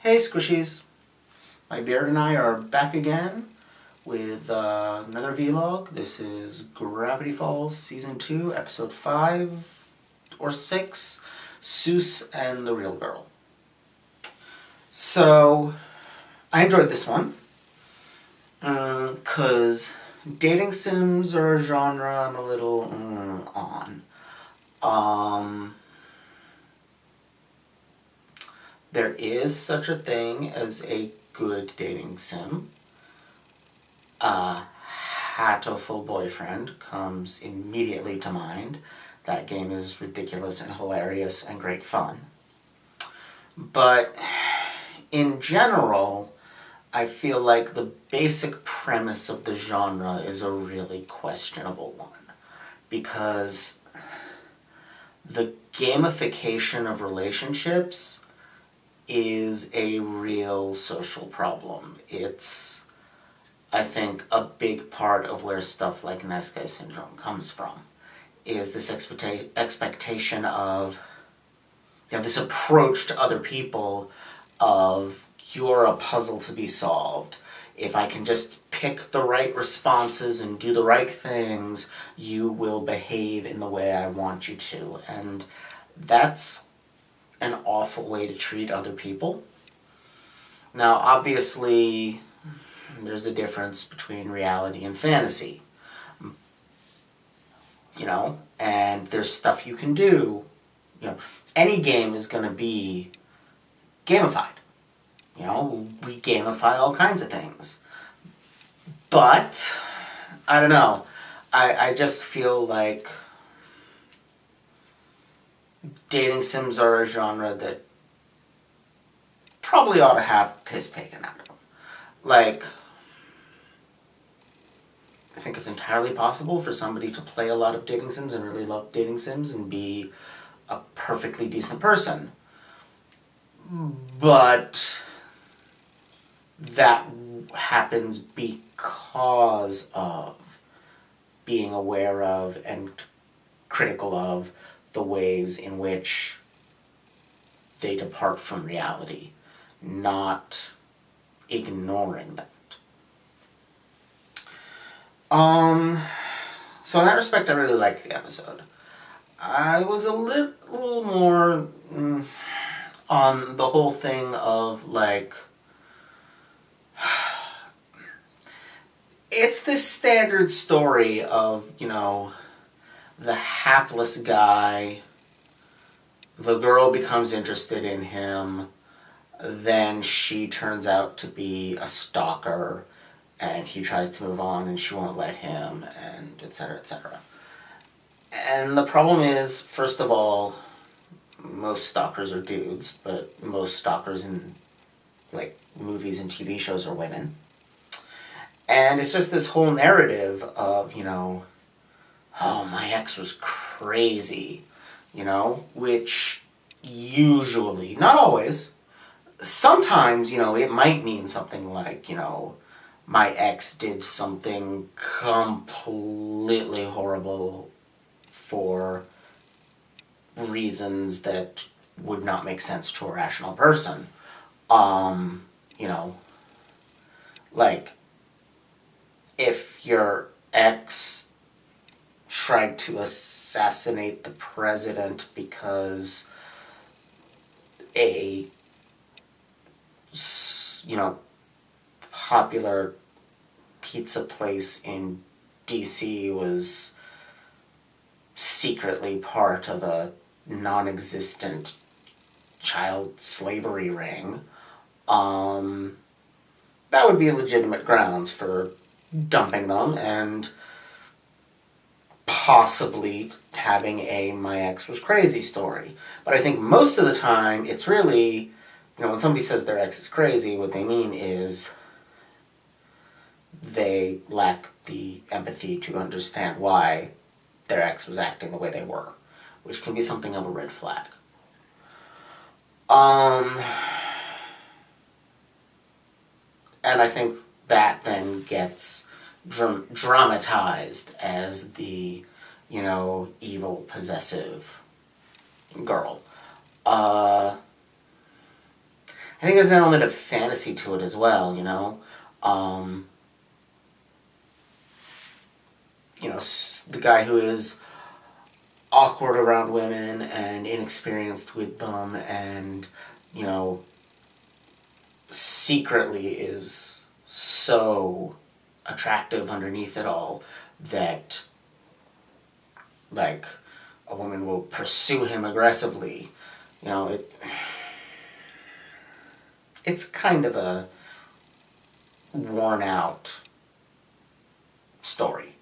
Hey Squishies! My beard and I are back again with another vlog. This is Gravity Falls Season 2, Episode 5 or 6, Soos and the Real Girl. So, I enjoyed this one because dating sims are a genre I'm a little on. There is such a thing as a good dating sim. Hatoful Boyfriend comes immediately to mind. That game is ridiculous and hilarious and great fun. But in general, I feel like the basic premise of the genre is a really questionable one. Because the gamification of relationships is a real social problem. It's, I think, a big part of where stuff like Nice Guy Syndrome comes from, is this expectation of, this approach to other people of, you're a puzzle to be solved. If I can just pick the right responses and do the right things, you will behave in the way I want you to. And that's an awful way to treat other people. Now, obviously, there's a difference between reality and fantasy. And there's stuff you can do. Any game is going to be gamified. We gamify all kinds of things. But, I don't know. I just feel like dating sims are a genre that probably ought to have piss taken out of them. Like, I think it's entirely possible for somebody to play a lot of dating sims and really love dating sims and be a perfectly decent person. But that happens because of being aware of and critical of the ways in which they depart from reality, not ignoring that. So in that respect, I really liked the episode. I was a little more on the whole thing of, like, it's this standard story of, the hapless guy, the girl becomes interested in him, then she turns out to be a stalker, and he tries to move on and she won't let him, and etc., etc. And the problem is, first of all, most stalkers are dudes, but most stalkers in, like, movies and TV shows are women. And it's just this whole narrative of, oh, my ex was crazy, which usually, not always, sometimes, it might mean something like, my ex did something completely horrible for reasons that would not make sense to a rational person. Like, if your ex tried to assassinate the president because a, popular pizza place in DC was secretly part of a non-existent child slavery ring, that would be legitimate grounds for dumping them and possibly having a my ex was crazy story. But I think most of the time it's really, when somebody says their ex is crazy, what they mean is they lack the empathy to understand why their ex was acting the way they were, which can be something of a red flag. And I think that then gets dramatized as the, evil, possessive girl. I I think there's an element of fantasy to it as well, you know? The guy who is awkward around women and inexperienced with them and, secretly is so attractive underneath it all that, like, a woman will pursue him aggressively. It's kind of a worn out story.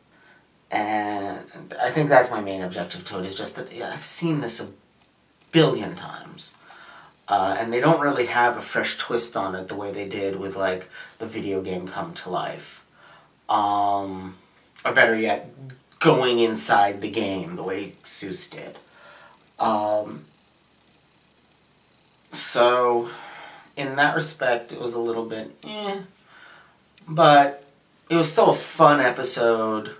And I think that's my main objective to it, is just that I've seen this a billion times. And they don't really have a fresh twist on it the way they did with, like, the video game Come to Life. Or better yet, going inside the game the way Soos did. So, in that respect, it was a little bit but it was still a fun episode.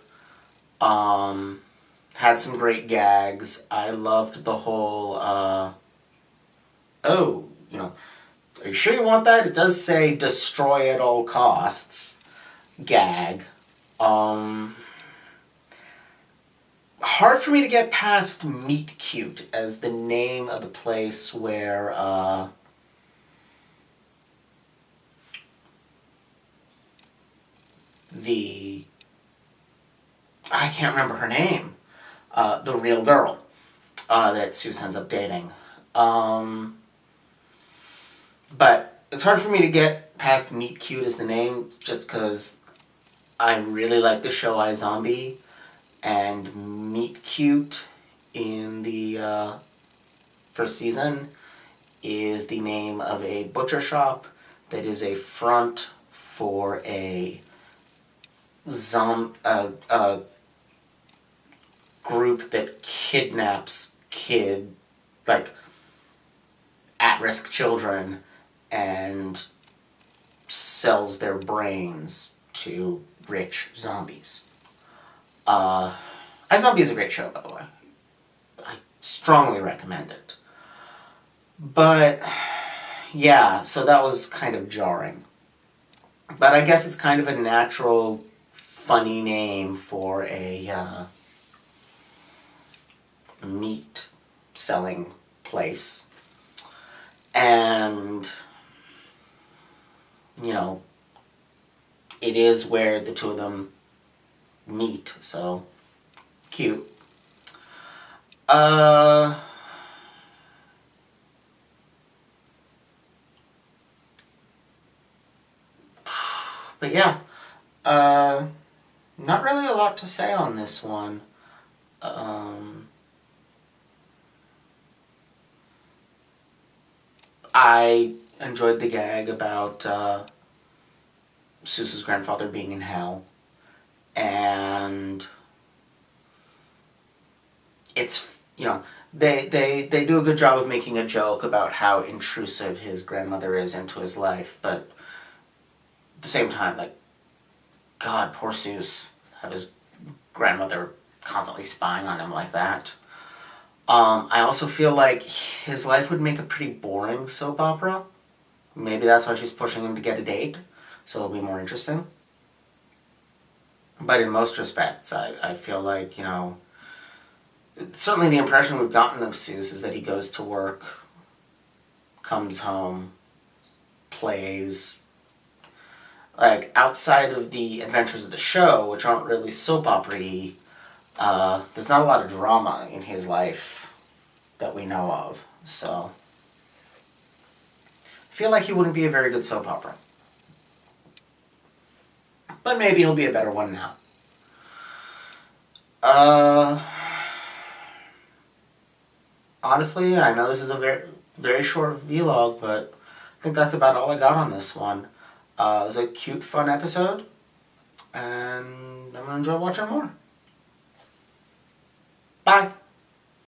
Had some great gags. I loved the whole, are you sure you want that? It does say destroy at all costs gag. Hard for me to get past Meet Cute as the name of the place where, I can't remember her name, the real girl that Soos ends up dating. But it's hard for me to get past Meet Cute as the name, just because I really like the show iZombie, and Meet Cute in the first season is the name of a butcher shop that is a front for a group that kidnaps at-risk children and sells their brains to rich zombies. iZombie is a great show, by the way. I strongly recommend it. But, yeah, so that was kind of jarring. But I guess it's kind of a natural, funny name for a meat-selling place. And, it is where the two of them meet, so cute. But yeah, not really a lot to say on this one. I enjoyed the gag about Soos's grandfather being in hell, and it's, they do a good job of making a joke about how intrusive his grandmother is into his life, but at the same time, like, God, poor Soos, have his grandmother constantly spying on him like that. I also feel like his life would make a pretty boring soap opera. Maybe that's why she's pushing him to get a date, so it'll be more interesting. But in most respects, I feel like, certainly the impression we've gotten of Soos is that he goes to work, comes home, plays. Like, outside of the adventures of the show, which aren't really soap opera-y, there's not a lot of drama in his life that we know of, so I feel like he wouldn't be a very good soap opera. But maybe he'll be a better one now. Honestly, I know this is a very, very short vlog, but I think that's about all I got on this one. It was a cute, fun episode, and I'm going to enjoy watching more. Bye!